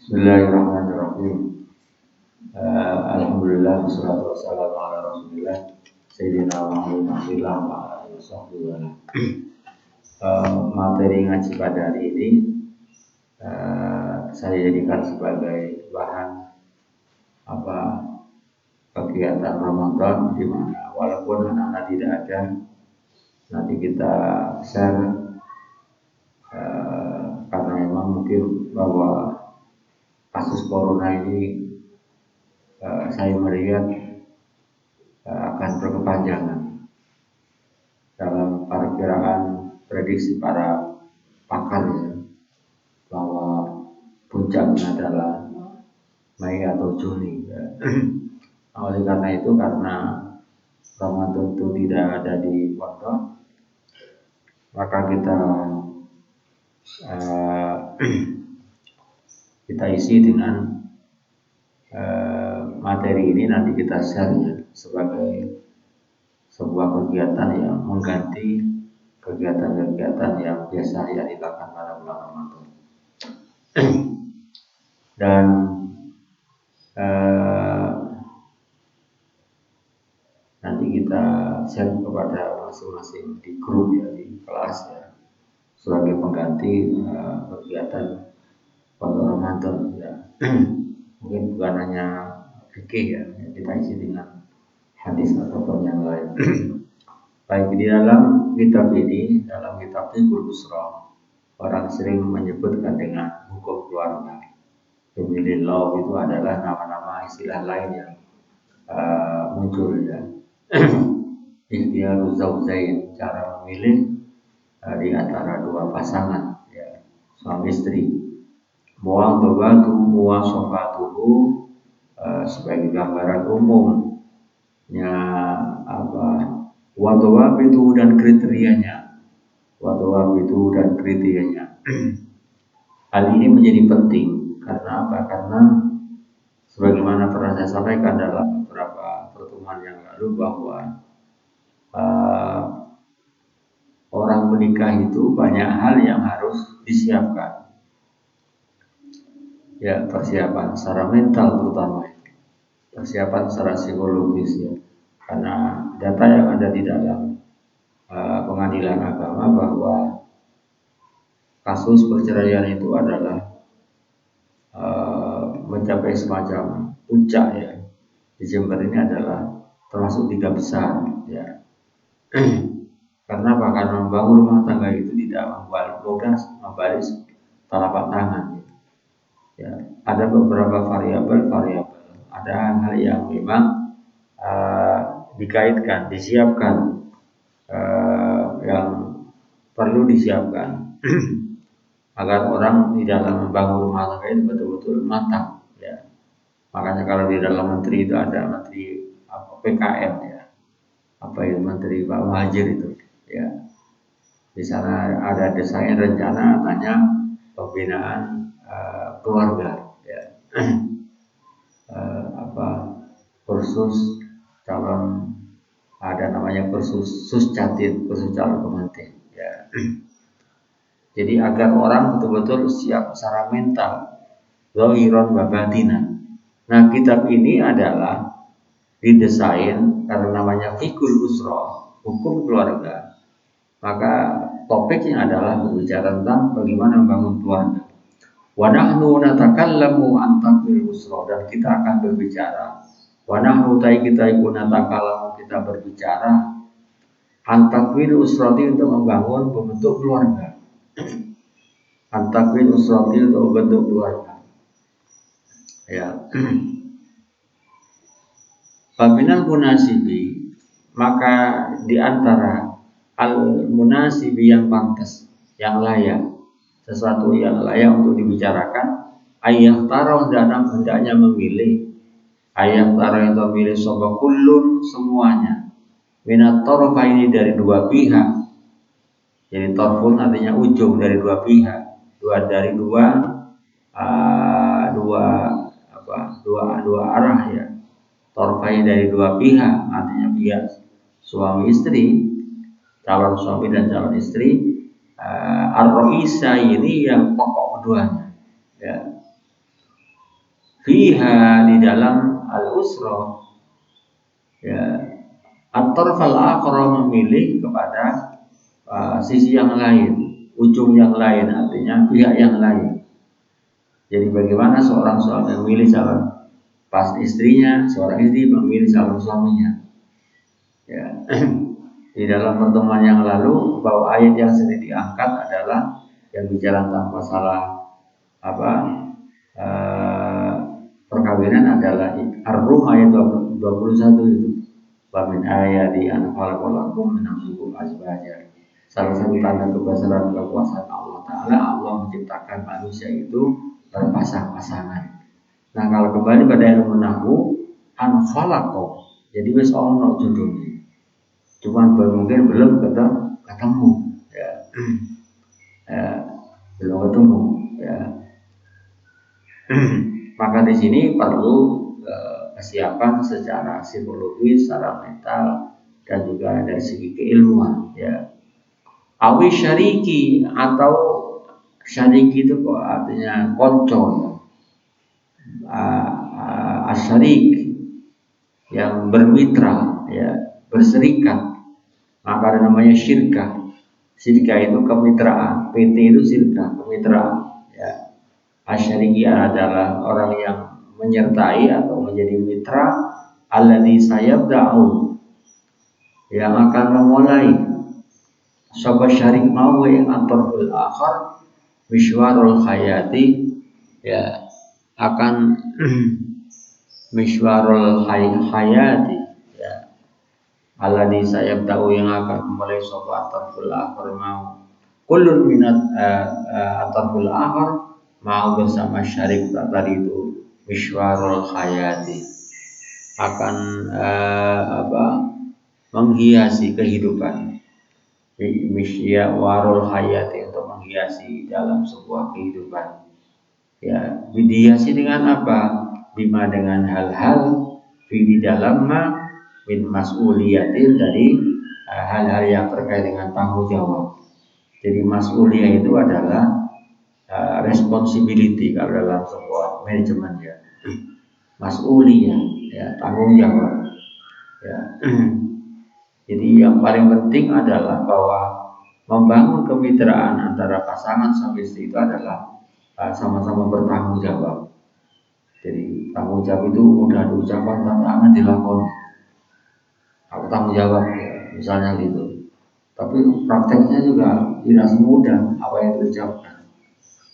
Bismillahirrahmanirrahim. Alhamdulillah wassalatu wassalamu ala Rasulillah Sayyidina Muhammad wa alihi wasallam. Materi ngaji pada hari ini saya jadikan sebagai bahan kegiatan Ramadan, di mana walaupun anak-anak tidak ada, nanti kita share karena memang mungkin bahwa kasus corona ini saya melihat akan berkepanjangan. Dalam perkiraan prediksi para pakar ya, bahwa puncaknya adalah Mei atau Juni ya. Oleh karena itu, karena Ramadan itu tidak ada di pondok, maka kita isi dengan materi ini. Nanti kita share ya, sebagai sebuah kegiatan yang mengganti kegiatan-kegiatan yang biasa yang dilakukan pada bulan Ramadan. Dan nanti kita share kepada masing-masing di grup ya, di kelas ya, sebagai pengganti kegiatan pada Ramadan ya. Mungkin bukan hanya fikih ya, kita isi dengan hadis ataupun yang lain. Baik, di dalam kitab ini, dalam kitab Fiqhul Usra, orang sering menyebutkan dengan hukum keluarga. Femilillah itu adalah nama-nama istilah lain yang muncul ya. Ikhtiyaruz zawjain, cara memilih di antara dua pasangan ya, suami istri. Muwadhabatu muwasafatuhu, sebagai gambaran umumnya wadhawabitu dan kriterianya. Hal ini menjadi penting karena apa? Karena sebagaimana pernah saya sampaikan dalam beberapa pertemuan yang lalu, bahwa orang menikah itu banyak hal yang harus disiapkan. Ya, persiapan secara mental terutama, persiapan secara psikologis ya. Karena data yang ada di dalam pengadilan agama bahwa kasus perceraian itu adalah mencapai semacam puncak ya. Di Jember ini adalah termasuk 3 besar ya. Karena apa? Karena membangun rumah tangga itu tidak mudah membalik telapak tangan ya. Ada beberapa variabel, ada hal-hal yang memang dikaitkan, disiapkan, yang perlu disiapkan agar orang di dalam membangun rumah tangga itu betul-betul matang ya. Makanya kalau di dalam menteri itu ada menteri PKM ya, menteri Pak Muhajir itu ya. Di sana ada desain rencana pembinaan keluarga ya. Kursus calon, ada namanya kursus suscatin, kursus calon pengantin ya. Jadi agar orang betul-betul siap secara mental, zahiran wa batinan. Nah, kitab ini adalah didesain karena namanya Fiqhul Usra, hukum keluarga. Maka topiknya adalah berbicara tentang bagaimana membangun keluarga. Wa nahnu natakallamu an taqwil usra, dan kita akan berbicara. Wa nahnu kita berbicara an taqwil usrati, untuk membangun pembentuk keluarga. An taqwil usrati, untuk membentuk keluarga. Ya. Faminal munasibi, maka di antara al munasibi yang pantas, yang layak, sesuatu yang layak untuk dibicarakan, ayah taruh dalam hendaknya memilih, ayah taruh itu memilih sobakullun, semuanya, minat torofa ini dari dua pihak. Jadi torfun artinya ujung dari dua pihak, dua arah ya. Torfai dari dua pihak, artinya pihak suami istri, calon suami dan calon istri. Ar-Roisa ini yang pokok keduanya ya. fiha, di dalam al-usra, ya, at-tarfal akhra, memilih kepada sisi yang lain, ujung yang lain, artinya pihak yang lain. Jadi bagaimana seorang suami memilih calon pas istrinya, seorang istri memilih calon suaminya. Ya. Di dalam pertemuan yang lalu, bahwa ayat yang sering diangkat adalah yang bicara tentang masalah perkawinan adalah Ar-Rum ayat 21 itu. Wa min ayati an khalaqalakum min anfusikum azwajan. Salah satu tanda kebesaran kekuasaan Allah Ta'ala, Allah menciptakan manusia itu berpasang-pasangan. Nah, kalau kembali pada ilmu nahwu, an khalaqa, jadi wis ono judulnya, cuman mungkin belum ketemu, ya. Belum ketemu, ya. Maka di sini perlu kesiapan secara psikologis, secara mental, dan juga dari segi keilmuan, ya. Awi syariki, atau syariki itu kok artinya konco, asyarik, yang bermitra, ya, berserikat, maka ada namanya syirkah. Syirkah itu kemitraan, PT itu syirkah, kemitraan, ya. Asyariki adalah orang yang menyertai atau menjadi mitra, alladzi sayabda'u, yang akan memulai sapa syarik mau yang antarul akhar mishwarul hayati, ya, akan mishwarul hayati, ya, alladzi sayabda'u, yang akan memulai sapa antarul akhar mau kullun minat antarul akhar, mau bersama syarik tadi itu mishwarul hayati, akan menghiasi kehidupan, mishwarul hayati, untuk menghiasi dalam sebuah kehidupan, ya. Dihiasi dengan apa? Bima, dengan hal-hal di dalamnya min mas'uliyatin, dari hal-hal yang terkait dengan tanggung jawab. Jadi mas'uliyah itu adalah responsibility kalau dalam sebuah manajemen, ya. Mas'uliyah, ya, tanggung jawab, ya. Jadi yang paling penting adalah bahwa membangun kemitraan antara pasangan suami istri itu adalah sama-sama bertanggung jawab. Jadi tanggung jawab itu mudah diucapkan, tantangan dilakoni. Aku tanggung jawab, ya, misalnya gitu. Tapi prakteknya juga tidak semudah apa yang diucapkan.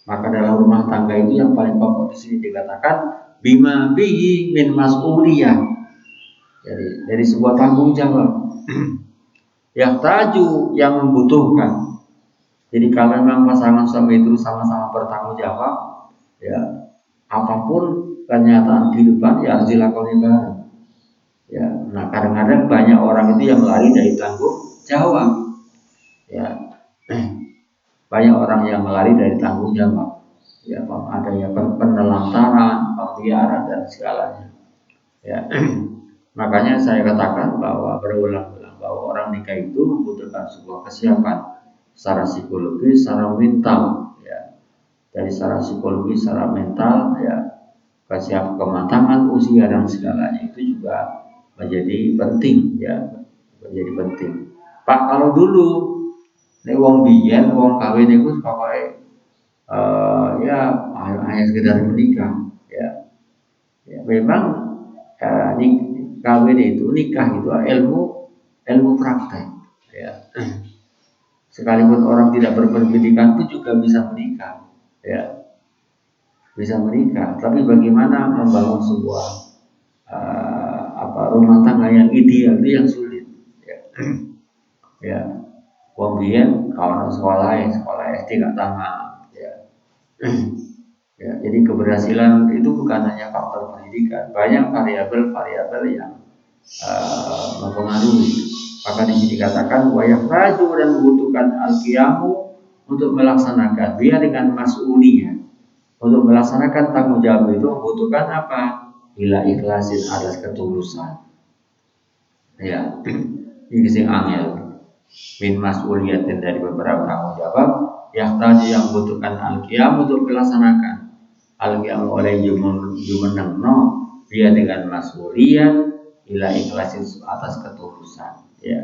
Maka dalam rumah tangga itu yang paling pokok di sini dikatakan bima bihi min mas'uliyah. Jadi dari sebuah tanggung jawab yang taju, yang membutuhkan. Jadi kalau memang pasangan suami itu sama-sama bertanggung jawab, ya, apapun kenyataan kehidupan ya harus dilakoni bareng, ya. Nah, kadang-kadang banyak orang itu yang lari dari tanggung jawab, ya. Banyak orang yang lari dari tanggung jawab, ya, adanya penelantaran, pembiaran, dan segalanya, ya. Makanya saya katakan bahwa berulang-ulang bahwa orang nikah itu membutuhkan sebuah kesiapan secara psikologis, secara mental, ya. Dari secara psikologis, secara mental, ya, kesiapan, kematangan usia, dan segalanya itu juga menjadi penting, ya, menjadi penting. Pak, kalau dulu nek wong biyen wong kawin itu pokoknya ya hanya sekedar menikah, ya. Ya, memang kawin itu, nikah itu ilmu praktek, ya. Sekalipun orang tidak berpendidikan pun juga bisa menikah, ya, bisa menikah. Tapi bagaimana membangun sebuah rumah tangga yang ideal itu yang sulit, ya. Ya, wong biyen kalau sekolah SD gak tamat, ya. Ya, jadi keberhasilan itu bukan hanya faktor pendidikan, banyak variabel-variabel yang mempengaruhi. Maka di sini dikatakan wa yahraju, dan membutuhkan al-qiyamu, untuk melaksanakan dia dengan mas'uliyah, untuk melaksanakan tanggung jawab itu membutuhkan apa? Ila ikhlasin, atas ketulusan, ya. Ini sing angel min mas'uliyatin, dari beberapa tanggung jawab, yahtaju, yang membutuhkan al-qiyam, untuk melaksanakan al-qiyamu oleh jumenengno dia dengan mas'uliyah ila ikhlasin atas ketulusan, ya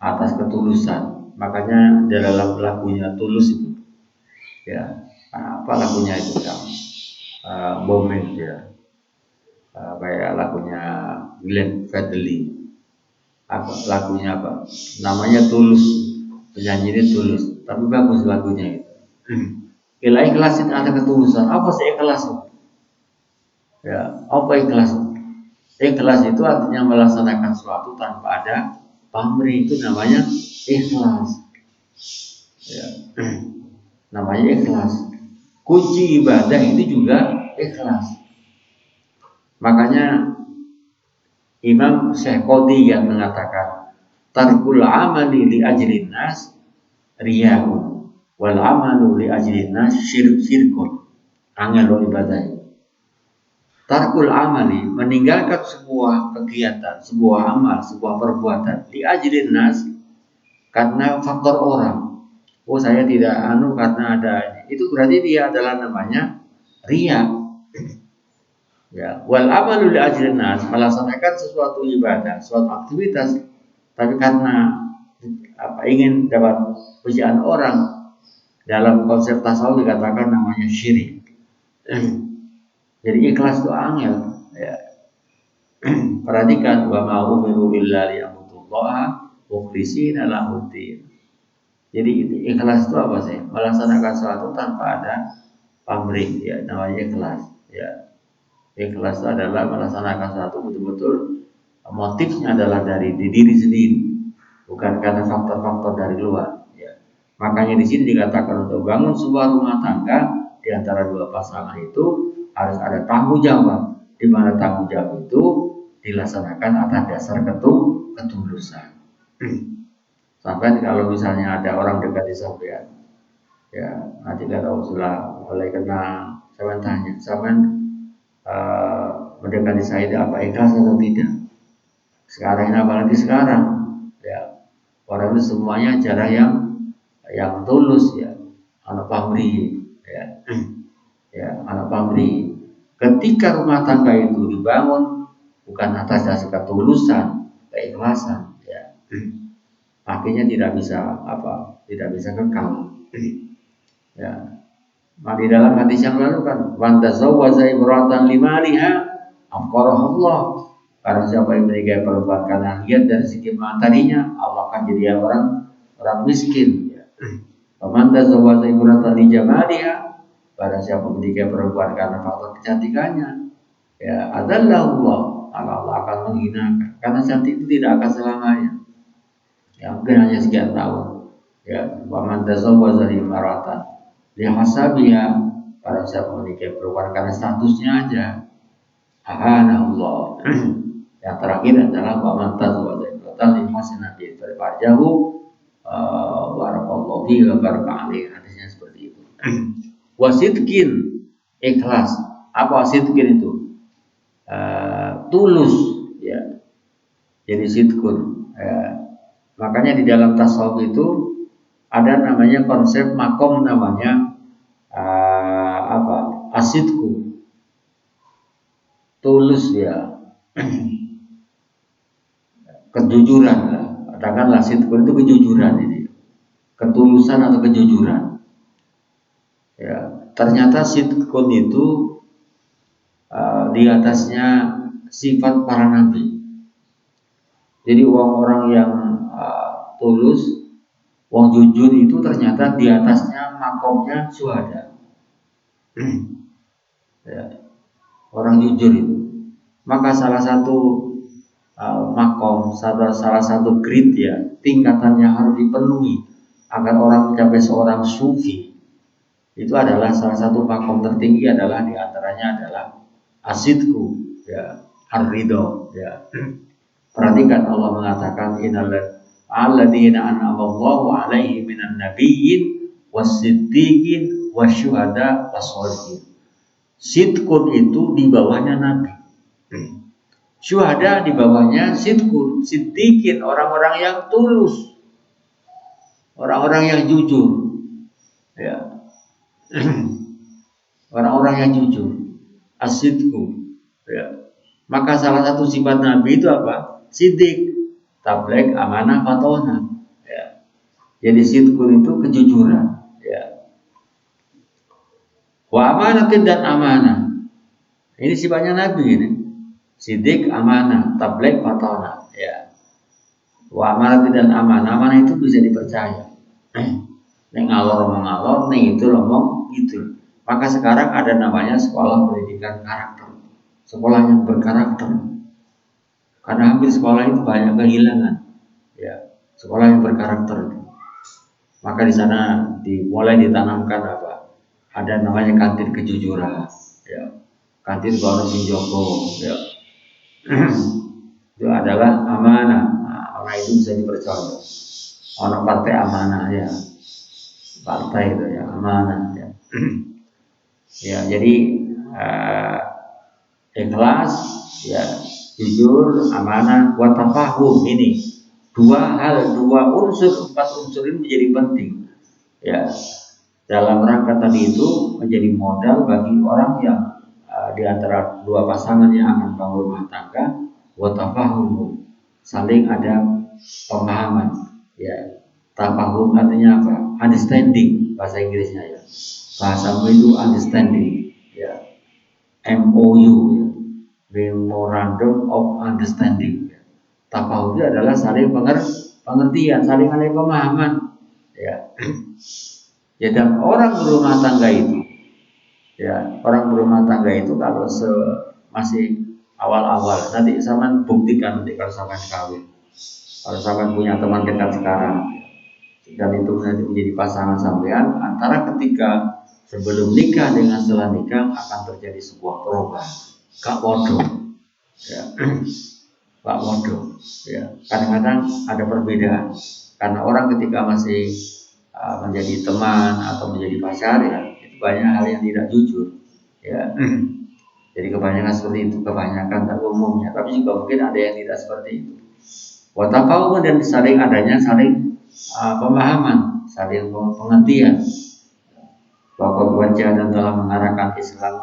atas ketulusan. Makanya dalam lagunya Tulus itu, ya apa lagunya itu kan, Bomen ya, kayak lagunya Glenn Fredly, lagunya apa? Namanya Tulus, penyanyinya Tulus, tapi bagus lagunya itu. Ila ikhlasin ada ketulusan. Apa sih ikhlas? Ya, apa ikhlas? Ikhlas itu artinya melaksanakan sesuatu tanpa ada pamrih, itu namanya ikhlas. Ya. Namanya ikhlas. Kunci ibadah itu juga ikhlas. Makanya Imam Syekh Qodhi yang mengatakan tarkul amali li ajlin nas riya'un wal amalu li ajlin nas syirkun. Angel ibadah. Tarkul amali, meninggalkan sebuah kegiatan, sebuah amal, sebuah perbuatan li ajlin nas, karena faktor orang. Oh, saya tidak karena ada ini. Itu berarti dia adalah namanya riya. Ya, wal amalu li ajlin nas, melaksanakan sesuatu ibadah, suatu aktivitas tapi karena ingin dapat pujian orang, dalam konsep tasawuf dikatakan namanya syirik. Jadi ikhlas itu angel, ya. Perhatikan, wa ma umiru illa liya'budullaha mukhlishina lahuddin. Jadi ikhlas itu apa sih? Melaksanakan sesuatu tanpa ada pamrih, ya namanya ikhlas. Ya, ikhlas itu adalah melaksanakan sesuatu betul-betul motifnya adalah dari diri sendiri, bukan karena faktor-faktor dari luar. Ya. Makanya di sini dikatakan untuk bangun sebuah rumah tangga di antara dua pasangan itu harus ada tanggung jawab, di mana tanggung jawab itu dilaksanakan atas dasar ketulusan. Sampai kalau misalnya ada orang dekat di sampean, ya nanti kalau sudah mulai kenal, saya tanya, sampean mendekati saya apa ikhlas atau tidak? Sekarang ini apalagi sekarang, ya orang itu semuanya cara yang tulus, ya anak pamrih, ya anak pamrih. Ketika rumah tangga itu dibangun bukan atas dasar ketulusan, keikhlasan, ya akhirnya tidak bisa kekal. Ya, di dalam hadis yang lalu kan, man tazawwaja imra'atan limaliha afqarahullah. Karena siapa yang menikahi perempuan karena lihat dari segi materinya, Allah akan jadi orang miskin. Ya. Man tazawwaja imra'atan li jamaliha, pada siapa menikahi perempuan karena faktor kecantikannya, ya adallahu Allah akan menghinakan, karena cantik itu tidak akan selamanya, ya mungkin hanya sekian tahun. Ya, waman tazawwaja imra'atan li hasabiha, pada siapa menikahi perempuan karena statusnya aja, Allah. Yang terakhir adalah waman tazawwaja imra'atan li hasanati farjahu warakallahu fihi wa baraka alaihi. Hadisnya seperti itu. Wasidkin, ikhlas. Apa sidkin itu? Tulus, ya. Jadi sidkun. Makanya di dalam tasawuf itu ada namanya konsep makom, namanya asidku, tulus, ya. Kejujuran lah. Katakanlah sidkun itu kejujuran ini, ketulusan atau kejujuran. Ya, ternyata sidqun itu di atasnya sifat para nabi. Jadi orang-orang yang tulus, wong jujur itu ternyata di atasnya makomnya syuhada. Ya, orang jujur itu. Maka salah satu makom, salah satu grade, ya, tingkatan yang harus dipenuhi agar orang mencapai seorang sufi, itu adalah salah satu makom tertinggi adalah diantaranya adalah asidku, ya, ar-ridho, ya. Perhatikan Allah mengatakan innal ladzina an'ama Allahu 'alaihim minan nabiyyin was-siddiqin wasyuhada was-sholihin. Sidqun itu di bawahnya nabi, syuhada di bawahnya sidqun, siddiqin orang-orang yang tulus, orang-orang yang jujur, ya. Orang-orang yang jujur, asidku, ya. Maka salah satu sifat Nabi itu apa? Sidik, tablek, amanah, fatona. Ya. Jadi sidkun itu kejujuran. Ya. Wa amanatin dan amanah. Ini sifatnya Nabi ini. Sidik, amanah, tablek, fatona. Ya. Wa amanatin dan amanah. Amanah itu bisa dipercaya. Neng ngalor mengalor, neng itu ngomong gitu. Maka sekarang ada namanya sekolah pendidikan karakter, sekolah yang berkarakter. Karena hampir sekolah itu banyak kehilangan, ya sekolah yang berkarakter. Maka di sana dimulai ditanamkan apa? Ada namanya kantin kejujuran, ya kantin Gono Sinjoko, ya itu adalah amanah. Nah, amanah itu bisa dipercaya. Orang partai amanah ya. Partai itu ya amanah ya. Ya jadi ikhlas ya jujur amanah watafahum ini dua unsur 4 unsur ini menjadi penting ya dalam rangka tadi itu menjadi modal bagi orang yang di antara dua pasangan yang akan bangun rumah tangga watafahum saling ada pemahaman ya. Tafahum artinya apa? Understanding bahasa Inggrisnya ya. Bahasa itu understanding ya. MOU ya. Memorandum of Understanding. Tafahum itu adalah saling pengertian, saling ada pemahaman ya. Ya dan orang berumah tangga itu ya, orang berumah tangga itu kalau masih awal-awal nanti zaman buktikan nanti kalau sampai kawin. Kalau sampai punya teman dekat sekarang dan itu nanti menjadi pasangan sampean antara ketika sebelum nikah dengan setelah nikah akan terjadi sebuah perubahan. Kak bodoh, ya, Pak bodoh, ya. Kadang-kadang ada perbedaan karena orang ketika masih menjadi teman atau menjadi pacar ya itu banyak hal yang tidak jujur, ya. Jadi kebanyakan seperti itu, kebanyakan tak umumnya, tapi juga mungkin ada yang tidak seperti itu. Watafawun dan saling adanya saling pemahaman, saling pengertian. Bahwa wajah dan telah mengarahkan Islam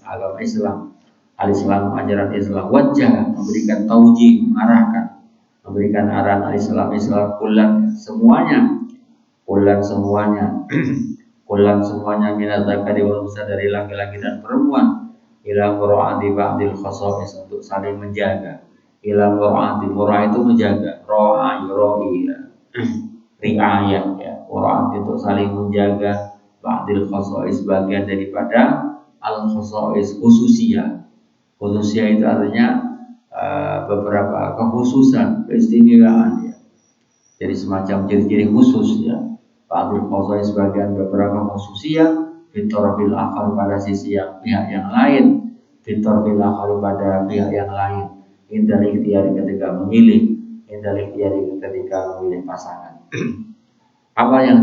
agama Islam, al-Islam ajaran Islam wajah memberikan tauji mengarahkan, memberikan arahan al-Islam Islam kulan semuanya, kulan semuanya minat zakari wal unsa dari laki-laki dan perempuan ila mura'ati ba'dil khasa'is untuk saling menjaga. Ila mura'ati mura'ah itu menjaga, ro'a yuroi riayah ya, mura'ati untuk saling menjaga ba'dil khasa'is bagian daripada al khasa'is khususiyah. Khususiyah itu artinya beberapa kekhususan, keistimewaan ya. Jadi semacam ciri-ciri khusus ya. Ba'dil khasa'is bagian beberapa khususiyah fitorbil akhar pada sisi pihak yang lain, fitorbil akhar pada pihak yang lain. Indal ikhtiyari ketika memilih, indal ikhtiyari ketika memilih pasangan. Apa yang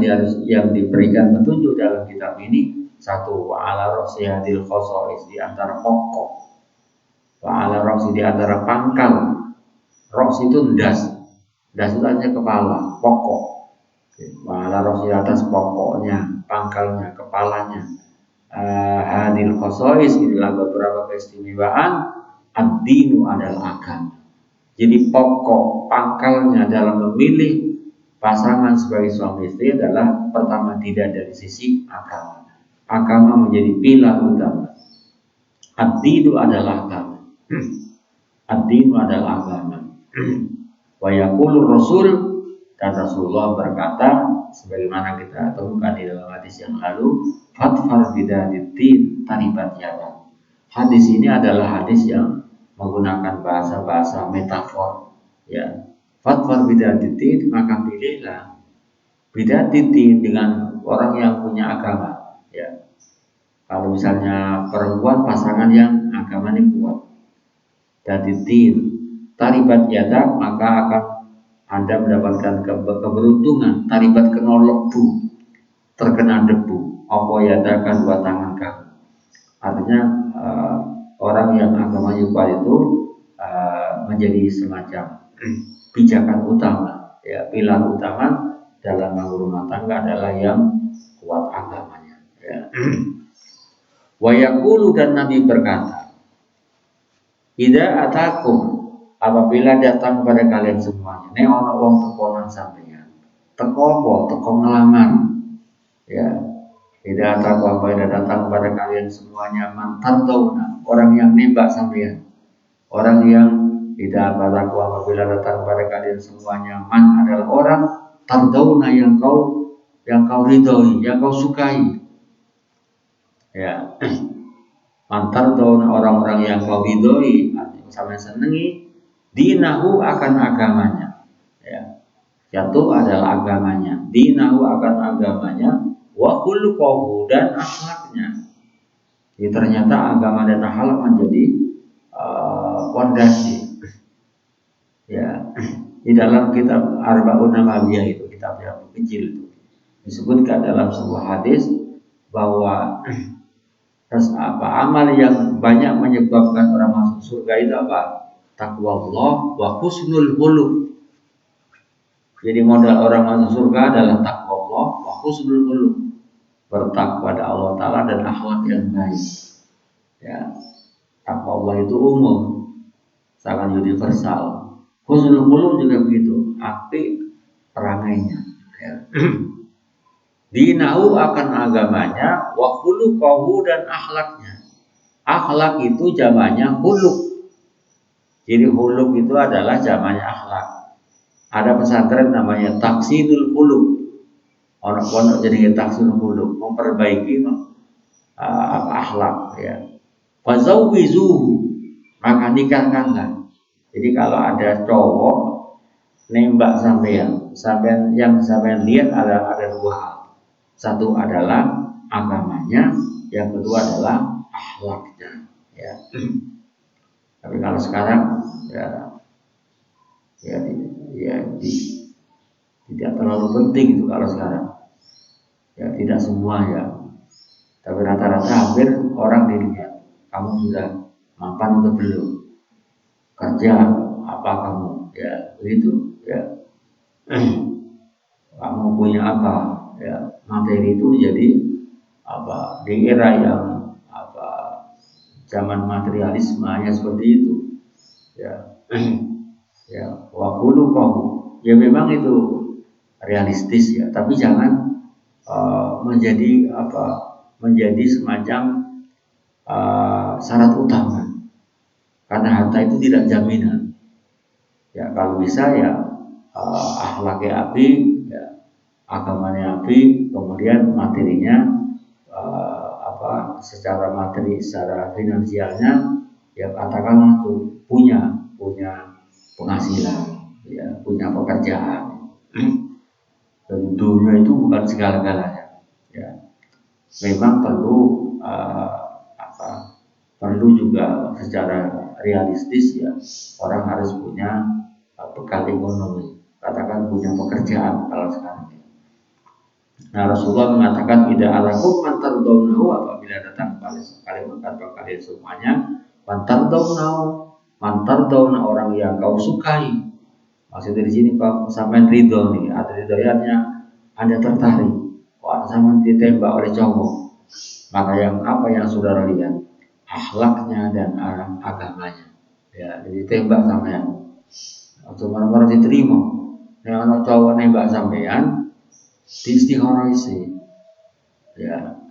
diberikan petunjuk dalam kitab ini? Satu, wa'ala roksi hadil khosois di antara pokok, wa'ala roksi di antara pangkal. Roksi itu das itu artinya kepala, pokok. Wa'ala roksi atas pokoknya, pangkalnya, kepalanya. Hadil khosois inilah beberapa keistimewaan. Ad-dinu adalah agama. Jadi pokok pangkalnya dalam memilih pasangan sebagai suami istri adalah pertama tidak dari sisi agama. Agama menjadi pilar utama. Ad-dinu adalah agama. Ad-dinu adalah agama. Wa yaqulur Rasul dan Rasulullah berkata sebagaimana kita temukan di dalam hadis yang lalu, fatfar bidatin taribat yadan. Hadis ini adalah hadis yang menggunakan bahasa-bahasa metafor ya. Fatwa bidatin maka pilihlah bidatin dengan orang yang punya agama ya. Kalau misalnya perempuan pasangan yang agamanya kuat, datin taribat yadak maka akan Anda mendapatkan keberuntungan. Taribat kena lebu, terkena debu, apa yadakan dua tangan kamu. Artinya orang yang agamanya kuat itu menjadi semacam pijakan utama ya, pilar utama dalam rumah tangga adalah yang kuat agamanya ya. Wa yaqulu, dan Nabi berkata, idza atakum, apabila datang kepada kalian semuanya. Nek ana wong teko nang sampeyan. Teko apa? Teko ngelamar. Ya. Idza atakum, apabila datang kepada kalian semuanya, man tardawna, orang yang nembak sampeyan. Orang yang idza atakum, apabila datang kepada kalian semuanya, man adalah orang tardawna yang kau ridhoi, yang kau sukai. Ya. Mantar tahun orang-orang yang kau ridhoi, sampai senengi, dinahu akan agamanya. Ya. Yaitu adalah agamanya. Dinahu akan agamanya, wa khuluquhu, dan akhlaknya. Jadi ternyata agama dan akhlak menjadi fondasi. Ya. Di dalam kitab Arba'un Nawawiyah itu, kitab yang kecil itu, disebutkan dalam sebuah hadis bahwa amal yang banyak menyebabkan orang masuk surga itu apa? Takwa Allah wa husnul khuluq. Jadi modal orang masuk surga adalah takwa Allah wa husnul khuluq. Bertakwa pada Allah Ta'ala dan akhlak yang baik. Ya. Takwa Allah itu umum, sangat universal. Husnul khuluq juga begitu, apik perangainya. Ya. Dinahu akan agamanya, wa khuluquhu, dan akhlaknya. Akhlak itu jamannya khuluq. Jadi khuluq itu adalah jamannya akhlak. Ada pesantren namanya Tahsinul Khuluq. Orang pondok jadi Tahsinul Khuluq, memperbaiki akhlak. Ya. Fazawwizuhu, maka nikahkanlah. Jadi kalau ada cowok nembak sampean yang sampean lihat ada dua hal. Satu adalah agamanya, yang kedua adalah akhlaknya. Ya. Tapi kalau sekarang tidak terlalu penting itu kalau sekarang. Ya, tidak semua ya. Tapi rata-rata hampir orang dilihat, kamu sudah mapan atau belum? Kerja apa kamu? Ya, begitu. Ya. Kamu punya apa? Ya, materi itu jadi apa, di era yang zaman materialisme ya seperti itu. Ya. Ya, wakulu kamu. Ya memang itu realistis ya, tapi jangan menjadi semacam syarat utama. Karena harta itu tidak jaminan. Ya, kalau bisa ya akhlaknya api, ya, agamanya api, kemudian materinya secara materi, secara finansialnya ya katakanlah tuh punya penghasilan, ya, punya pekerjaan. Tentunya itu bukan segala-galanya. Ya, memang perlu juga secara realistis ya, orang harus punya bekal ekonomi, katakan punya pekerjaan kalau sekarang. Nah, Rasulullah mengatakan tidak alakum mantardaunahu, apabila datang kalian semuanya, mantardauna orang yang kau sukai. Maksudnya di sini kau sampai ridho nih, ada ridhonya, Anda tertarik. Wah, sama ditembak oleh cowok. Maka apa yang saudara lihat? Akhlaknya dan agamanya. Ya, jadi tembak sampean. Atau mana-mana diterima. Yang anak cowok nembak sampean, diistikharasi, ya,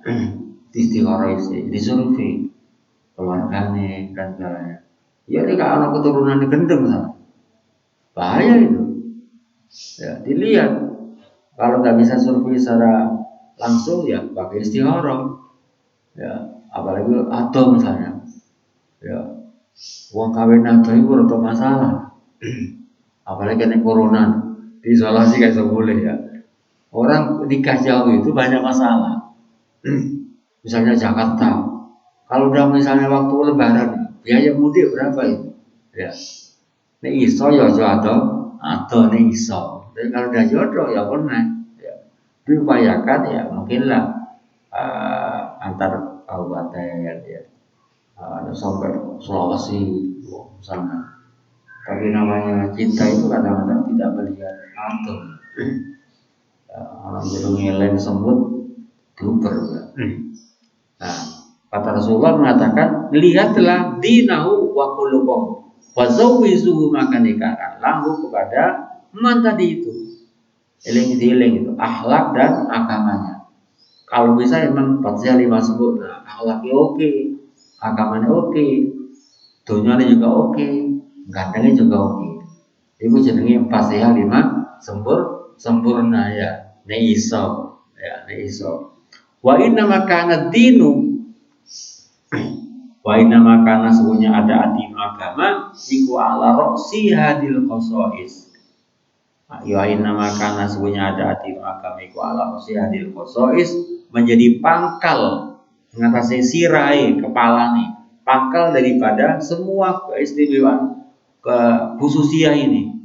diistikharasi, disurvei keluarganya dan segalanya. Ya, ini kalau anak keturunan gendeng sana, bahaya itu. Ya, dilihat. Kalau nggak bisa survei secara langsung ya pakai istikharah. Ya, apalagi atau misalnya, ya, uang kawin atau itu atau masalah. Apalagi kena corona, diisolasi kayak boleh ya. Orang nikah jauh itu banyak masalah. Misalnya Jakarta, kalau udah misalnya waktu lebaran, biaya mudik berapa itu? Ya, ini iso ya atau ini iso. Tapi kalau udah jodoh ya pernah. Ya, diupayakan ya mungkinlah antar kabupaten ya, sampai Sulawesi misalnya. Tapi namanya cinta itu kadang-kadang tidak melihat atau. Orang jeruk ngeleng semut diuber ya. Nah, kata Rasulullah mengatakan, lihatlah dinahu wa khuluquhu wa zawwizuhu, maka nikahkan lahu kepada man tadi itu. Eling itu, akhlak dan agamanya. Kalau bisa emang Fatihah 5 sempurna, akhlaknya oke, agamanya oke, dunyanya juga oke, gantengnya juga oke. Ibu jenenge Fatihah 5 sempurna ya. Ne iso, ya ne iso. Wa inna makana dinu, wa inna makana sebenarnya ada adin agama iku ala roksi hadil khosois. Ya inna makana sebenarnya ada adin agama iku ala roksi hadil khosois, menjadi pangkal mengatasi sirai kepala nih, pangkal daripada semua keistimewaan kekhususiah ini.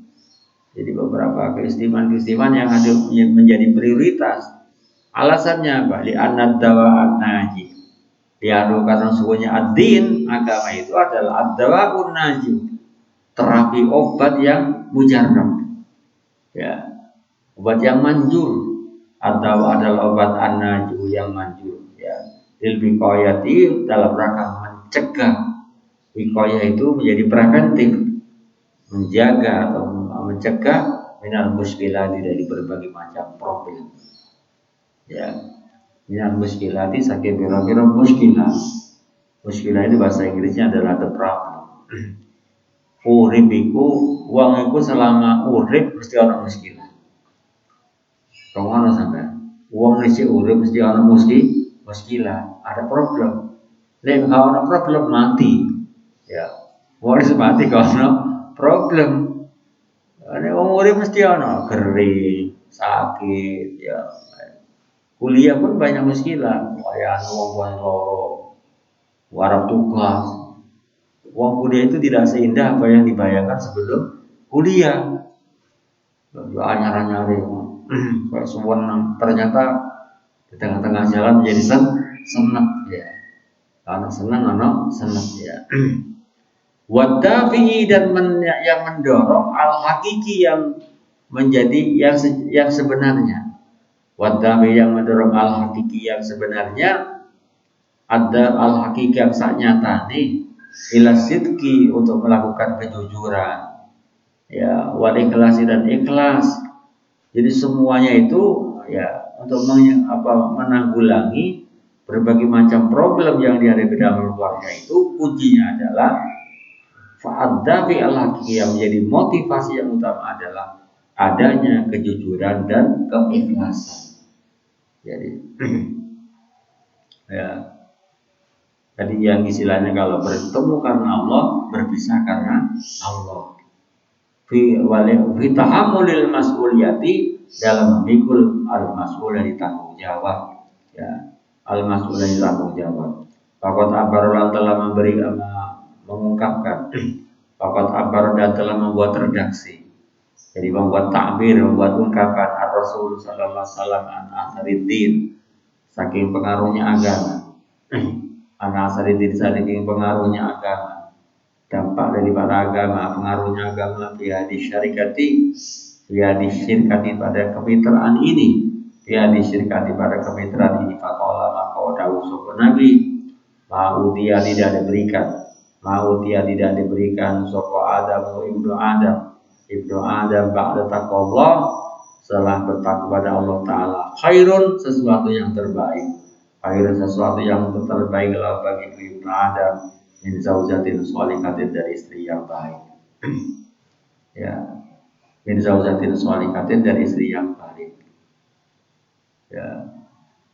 Jadi beberapa keistimewaan yang ada menjadi prioritas. Alasannya apa? Li'anad dawa'an naji. Diadu karena sungguhnya ad-din, agama itu adalah ad-dawa'un naji. Terapi obat yang mujarab. Ya. Obat yang manjur. Atau adalah obat an-najju yang manjur. Ya. Lil biqayati dalam rangka mencegah. Wiqayah itu menjadi preventif. Menjaga atau mencegah minal muskilati dari berbagai macam problem. Ya, minal muskilati saking biro-biro muskilah. Muskilah itu bahasa Inggrisnya adalah the problem. Urip iku, wong iku selama urip mesti ana muskilah. Rongono sampean. Wong isih urip mesti ana muskilah, ada problem. Nek ora ana problem mati. Ya, wong isih mati kalau ana problem. Nek wong urip mesti ana kering, sakit, ya. Kuliah pun banyak muskilah, kayak wong loro, warap tugas. Uang kuliah itu tidak seindah apa yang dibayangkan sebelum kuliah. Nyari-nyari, kayak sewenang. Ternyata di tengah-tengah jalan menjadi senang ya. Karena senang, ya. Wadafi dan yang mendorong al hakiki yang menjadi yang sebenarnya. Wadafi yang mendorong al hakiki yang sebenarnya, ada al hakiki yang sak nyata nih, ila sidqi untuk melakukan kejujuran, ya, wal ikhlasi dan ikhlas. Jadi semuanya itu ya untuk menanggulangi berbagai macam problem yang dihadapi dalam keluarga itu, kuncinya adalah fa'adda fi al-hakiki, yang menjadi motivasi yang utama adalah adanya kejujuran dan keikhlasan. Jadi ya, tadi yang istilahnya kalau bertemu karena Allah, berpisah karena Allah. Fi tahammulil mas'uliyati, dalam memikul al-mas'ul yang ditanggung jawab, ya, al-mas'ul yang ditanggung jawab. Faqat abarolan telah mengungkapkan, faqat abarolan telah membuat redaksi, jadi membuat takbir, membuat ungkapan Ar-Rasul sallallahu alaihi wasallam an asariddin, saking pengaruhnya agama. An-asariddin saking pengaruhnya agama, dampak daripada agama, pengaruhnya agama, hadis syirkati pada kemitraan ini, syirkati pada kemitraan ini. Faqala, maka dawuh sapa Nabi, ma'utia tidak diberikan sapa Adam ibnu Adam ba'da taqwallah, setelah bertakwa pada Allah Ta'ala, khairun, sesuatu yang terbaik, sesuatu yang terbaik adalah bagi ibnu Adam min zaujatin sholikatin, dari istri yang baik. Ya, min zaujatin sholikatin, dari istri yang baik. Ya,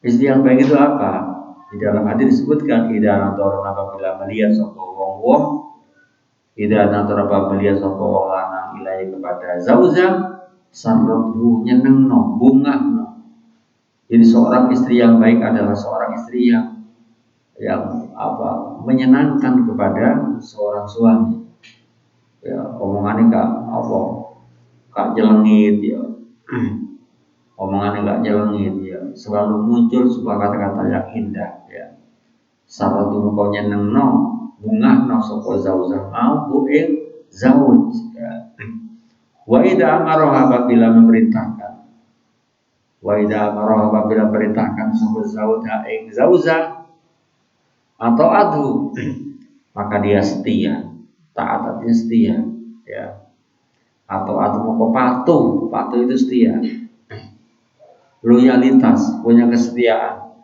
istri yang baik itu apa? Di dalam hadis disebutkan, idza nadara, apabila melihat sapa wong-wong, idza nadara, apabila sapa wong lanang ilai kepada zaujah, sarruhu, nyenengno, bungahno. Jadi seorang istri yang baik adalah seorang istri yang menyenangkan kepada seorang suami. Ya, omongannya gak jelengit, ya. Omongannya gak jelengit, ya. Selalu muncul sebuah kata-kata yang indah, ya. Saratu kau nyenengno, bungahno sapa zaujah mau ing zauj, ya. Wa idza amara, apabila memerintahkan, wa idza amara, apabila perintahkan sapa zaujah ing zaujah, atau adu maka dia setia, taat artinya setia, ya. Atau mau patuh, patuh itu setia, loyalitas, punya kesetiaan.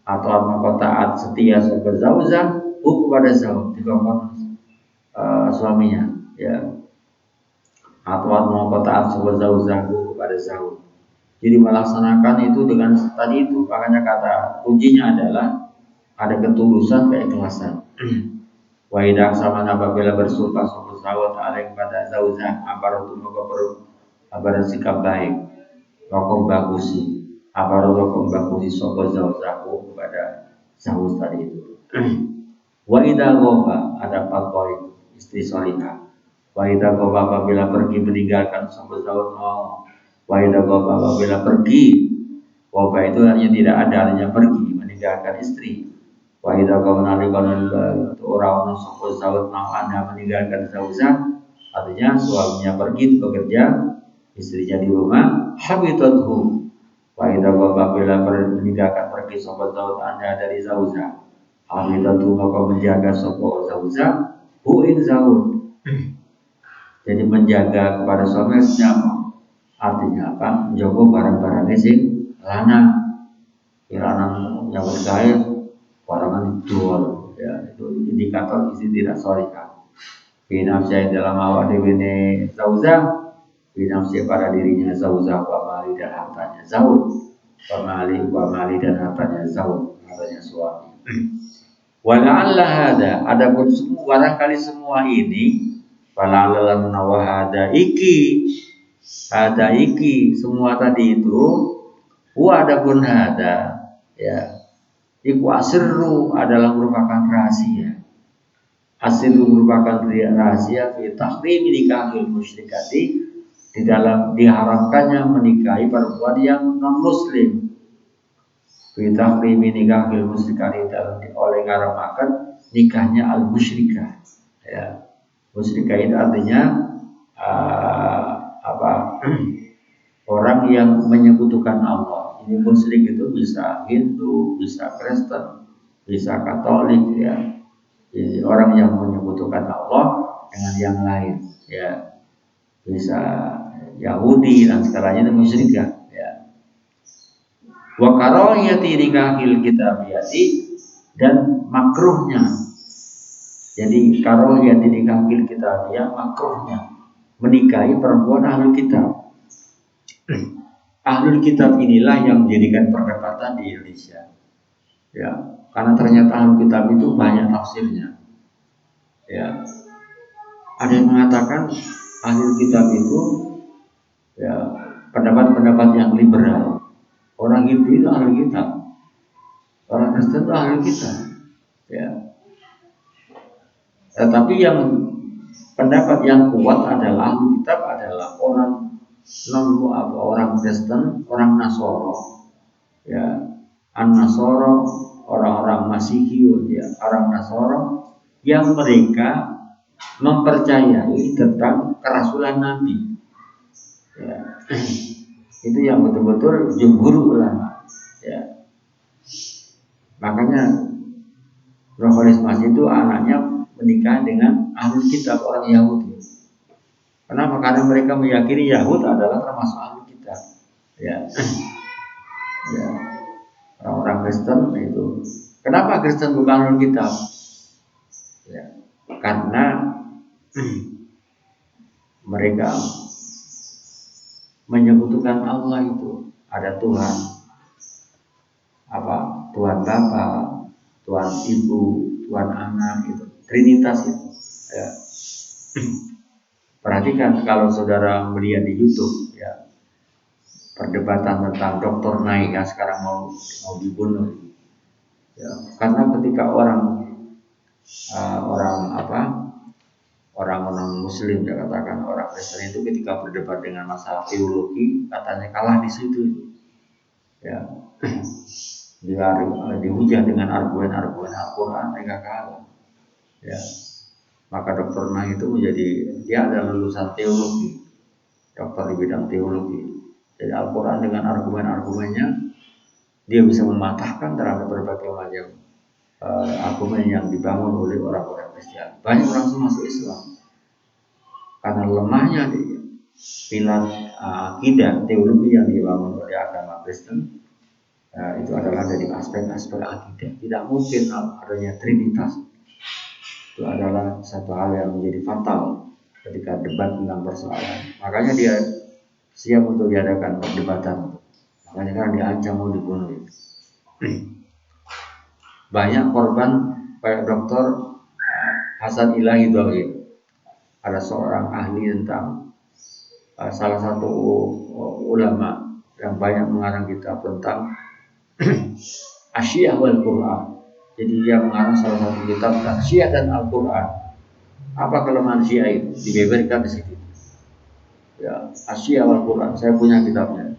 Atau mau taat setia sebagai zaujah kepada zauj dikongkon suaminya, ya. Atau mau taat sebagai zaujah kepada zauj. Jadi melaksanakan itu dengan tadi itu, makanya kata kuncinya adalah ada ketulusan, keikhlasan. Wa idza sama apabila bersumpah satu zawat alaih pada zaujah aparatu maka perlu abar sikap baik rokok bagusi aparatu rokok bagusi sapa zaujahu kepada zauj tadi itu. Wa idza ghaba ada 4 poin istri salihah. Wa idza ghaba apabila pergi meninggalkan sapa zauj mau. Wa idza ghaba apabila pergi, ghaba itu artinya tidak ada, artinya pergi meninggalkan istri. Wa idza qawna liqanal orang sapa zauj mau anda meninggalkan zaujah, artinya suaminya pergi bekerja, istrinya di rumah, habitathu. Wa idza qawna meninggalkan pergi sapa zauj anda dari zaujah, habitathu maka menjaga sapa zaujah buin zauj. Jadi menjaga kepada suaminya artinya apa? Menjaga barang-barangnya sing lanang. Lanang yang berkait warangan dijual, ya itu indikator istri tidak solihah. Binafsi dalam awak dewene zaujah, binafsi pada dirinya zaujah wa mali dan hartanya zauj, wa mali dan hartanya zauj, hartanya suami. Wa la'alla hada, adapun semua barangkali semua ini, fala'alla menawa hada iki semua tadi itu, wa adapun hada, ya. Iku asirru adalah merupakan rahasia. Asirru merupakan rahasia fi tahrimi nikahil musyrikati, di dalam diharamkannya menikahi perempuan yang non muslim. Fi tahrimi nikahil musyrikati dalam oleh ngaramakan nikahnya al musyrikah. Ya. Musyrikah itu artinya orang yang menyekutukan Allah. Ini musyrik itu bisa Hindu, bisa Kristen, bisa Katolik, ya. Jadi orang yang menyekutukan Allah dengan yang lain, ya. Bisa Yahudi dan segalanya itu musyrik, ya. Wa karahiyati nikahil kitabiyati, dan makruhnya. Jadi karahiyati nikahil kitabiyah, makruhnya menikahi perempuan ahlul kitab. Ahlul kitab inilah yang menjadikan perdebatan di Indonesia, ya, karena ternyata ahlul kitab itu banyak tafsirnya, ya. Ada yang mengatakan ahlul kitab itu, ya, pendapat-pendapat yang liberal. Orang Hindu itu ahlul kitab, orang Kristen itu ahlul kitab, ya. Tetapi yang pendapat yang kuat adalah ahlul kitab adalah orang Kristen, orang Nasoro, ya, An-Nasoro, orang-orang Masihiyun, ya, orang Nasoro yang mereka mempercayai tentang kerasulan Nabi, ya. Itu yang betul-betul jumhur ulama, ya. Makanya Roholis Mas itu anaknya menikah dengan ahlul kitab, orang Yahudi. Kenapa? Karena mereka meyakini Yahud adalah termasuk ahlul kitab, ya. Ya. Orang-orang Kristen itu. Kenapa Kristen bukan ahlul kitab? Ya. Karena mereka menyekutukan Allah itu. Ada Tuhan, Tuhan Bapa, Tuhan Ibu, Tuhan Anak, itu Trinitas itu, ya. Perhatikan kalau saudara melihat di YouTube, ya, perdebatan tentang Dr. Naik yang sekarang mau dibunuh, ya. Karena ketika orang non Muslim, ya, katakan orang Kristen itu ketika berdebat dengan masalah teologi, katanya kalah di situ, ya. Dia dihujat dengan argumen-argumen Al-Quran, mereka kalah, ya. Maka Dr. Nah itu dia adalah lulusan teologi, dokter di bidang teologi. Jadi Al-Quran dengan argumen-argumennya dia bisa mematahkan terhadap berbagai macam argumen yang dibangun oleh orang-orang Kristen. Banyak orang masuk Islam karena lemahnya pilar akidah teologi yang dibangun oleh agama Kristen. Itu adalah dari aspek-aspek akidah. Tidak mungkin adanya trinitas. Itu adalah satu hal yang menjadi fatal ketika debat tentang persoalan. Makanya dia siap untuk diadakan perdebatan. Makanya kan diancam mau dibunuh. Banyak korban kayak Dr. Hasan Ilahi Dhahir. Ada seorang ahli tentang salah satu ulama yang banyak mengarang kitab tentang Asy'ah wal Quran. Jadi dia mengarang salah satu kitab tentang Syiah dan Al-Quran. Apa kelemahan Syiah itu? Dibeberkan di situ. Ya, Asy'ah wal Quran. Saya punya kitabnya.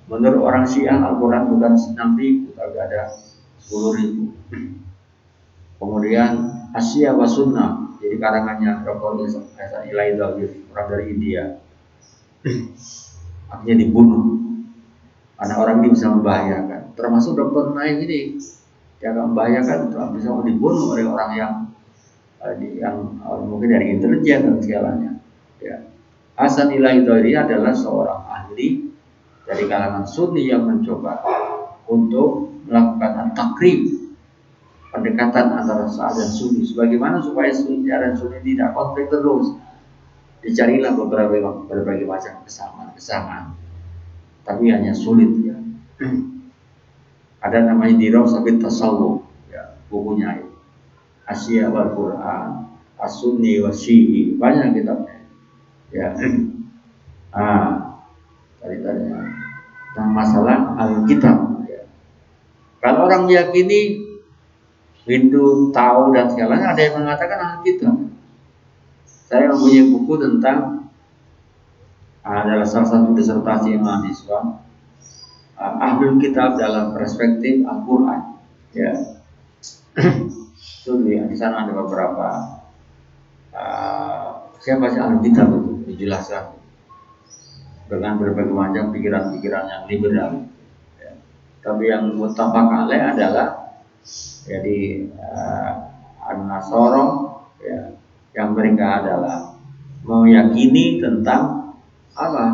Menurut orang Syiah Al-Quran bukan 6.000, tapi ada 10.000. Kemudian Asy'ah wa Sunnah. Jadi karangannya Dr. Hasan Ilahi Dhahir, orang dari India. Akhirnya dibunuh. Karena orang ini bisa membahayakan. Termasuk Dr. Naim ini. Yang membahayakan itu bisa dibunuh oleh orang yang mungkin dari intelijen dan segalanya. Ya. Hasan Ilahi Dhahir adalah seorang ahli dari kalangan Sunni yang mencoba untuk melakukan takrib, pendekatan antara Syiah dan Sunni. Sebagaimana supaya Syiah dan Sunni tidak konflik terus. Dicarilah berbagai macam kesamaan, tapi hanya sulit ya. Ada namanya Dirau Sabit Tasawuf, ya, bukunya itu. Asy'ah wal Quran, As-Sunni wa Syi'i, banyak kitabnya. Ya. Tadi-tadinya tentang masalah Alkitab. Ya. Kalau orang meyakini Hindu, Tao dan segalanya, ada yang mengatakan Alkitab. Saya mempunyai buku tentang adalah salah satu disertasi mahasiswa. Ahlul Kitab dalam perspektif Al-Quran. Ya. Itu di sana ada beberapa siapa sih Ahlul Kitab itu dijelaskan dengan berbagai macam pikiran-pikiran yang liberal. Ya. Tapi yang muttafaq alaih adalah jadi An-Nasara, ya, yang mereka adalah meyakini tentang apa?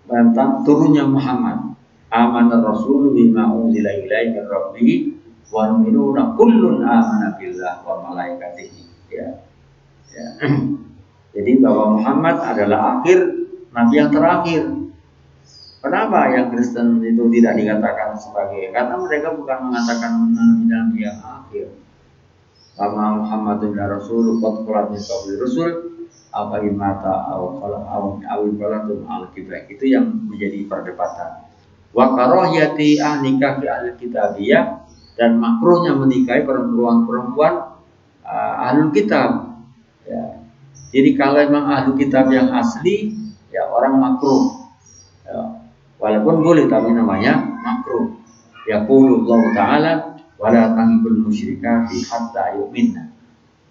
Tentang turunnya Muhammad. Amanar Rasul bima unzila ilaihi min rabbih wal mu'minuna kullun amana billah wa malaikatihi. Ya. Ya. Jadi bahwa Muhammad adalah akhir nabi yang terakhir. Kenapa yang Kristen itu tidak dikatakan sebagai? Karena mereka bukan mengatakan nabi yang akhir. Karena Muhammadun Rasul qad khalat min qabli rusul apa imata awil balatun al-kitab, itu yang menjadi perdebatan. Wa karahiyati nikah fi al-kitabiyah, dan makruhnya menikahi perempuan-perempuan ahlul kitab. Ya. Jadi kalau memang ahlul kitab yang asli, ya orang makruh. Ya. Walaupun boleh tapi namanya makruh. Yaqulullah Ta'ala wala tanqibul musyrikati hatta yu'minna.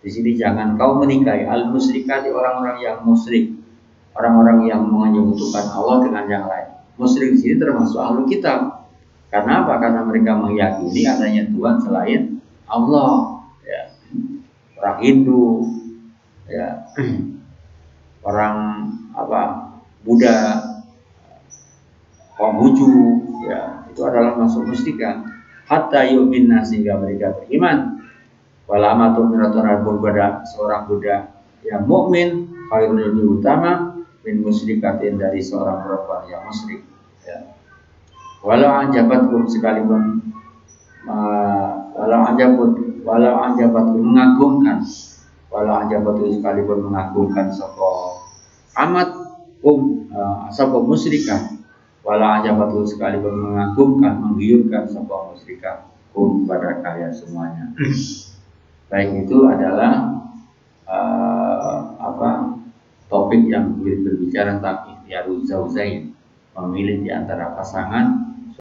Di sini jangan kau menikahi al-musyrikati, orang-orang yang musyrik, orang-orang yang menyekutukan Allah dengan yang lain. Musyrik di sini termasuk ahlul kitab. Karena apa? Karena mereka meyakini adanya Tuhan selain Allah. Ya. Orang Hindu, ya, orang Buddha, Konghucu, ya, itu adalah masuk musyrika. Hatta yu'minna, sehingga mereka beriman. Walamatu minatun berbeda, seorang Buddha yang mukmin khairun, lebih utama min musyrikatin, dari seorang perempuan yang musyrik. Ya. Walau anjabatkum, sekalipun walau anjabatkum mengagumkan, walau anjabatkum sekalipun mengagumkan sapa amat sapa musyrikah, walau anjabatkum sekalipun mengagumkan, menggiurkan sapa musyrikah pada kalian semuanya. Baik, itu adalah topik yang berbicara tentang ikhtiyaruz zaujain, memilih di antara pasangan